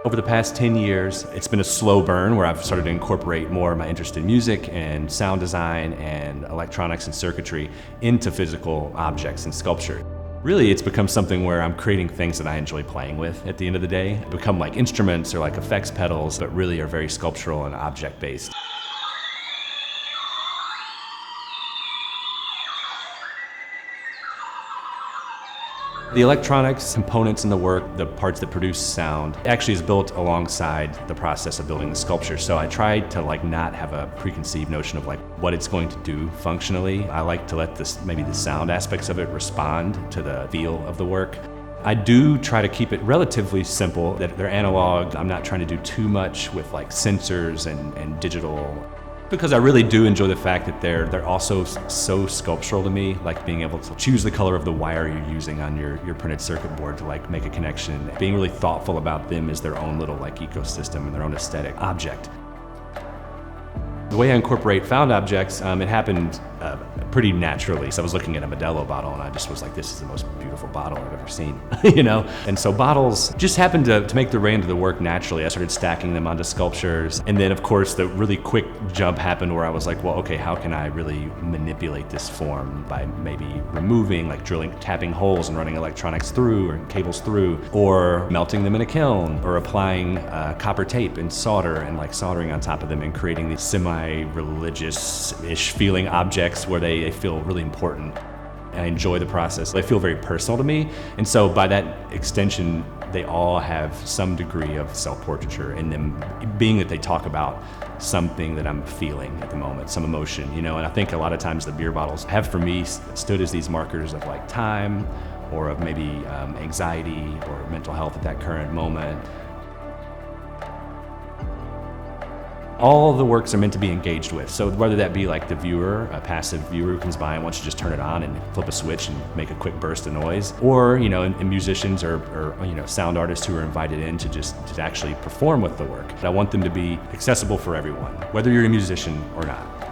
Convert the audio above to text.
Over the past 10 years, it's been a slow burn where I've started to incorporate more of my interest in music and sound design and electronics and circuitry into physical objects and sculpture. Really, it's become something where I'm creating things that I enjoy playing with at the end of the day. They become like instruments or like effects pedals, but really are very sculptural and object-based. The electronics components in the work, the parts that produce sound, actually is built alongside the process of building the sculpture. So I try to not have a preconceived notion of what it's going to do functionally. I like to let maybe the sound aspects of it respond to the feel of the work. I do try to keep it relatively simple, that they're analog. I'm not trying to do too much with sensors and digital, because I really do enjoy the fact that they're also so sculptural to me, like being able to choose the color of the wire you're using on your printed circuit board to make a connection. Being really thoughtful about them as their own little ecosystem and their own aesthetic object. The way I incorporate found objects, it happened pretty naturally. So I was looking at a Modelo bottle and I just was like, this is the most beautiful bottle I've ever seen, And so bottles just happened to make their way into the work naturally. I started stacking them onto sculptures. And then of course the really quick jump happened where I was like, well, okay, how can I really manipulate this form by maybe removing, tapping holes and running electronics through or cables through, or melting them in a kiln, or applying copper tape and solder and soldering on top of them and creating these semi-religious-ish feeling objects where they feel really important. And I enjoy the process. They feel very personal to me. And so by that extension, they all have some degree of self-portraiture in them, being that they talk about something that I'm feeling at the moment, some emotion, And I think a lot of times the beer bottles have, for me, stood as these markers of time or of maybe anxiety or mental health at that current moment. All the works are meant to be engaged with. So whether that be the viewer, a passive viewer who comes by and wants to just turn it on and flip a switch and make a quick burst of noise, or and musicians or sound artists who are invited in to actually perform with the work. I want them to be accessible for everyone, whether you're a musician or not.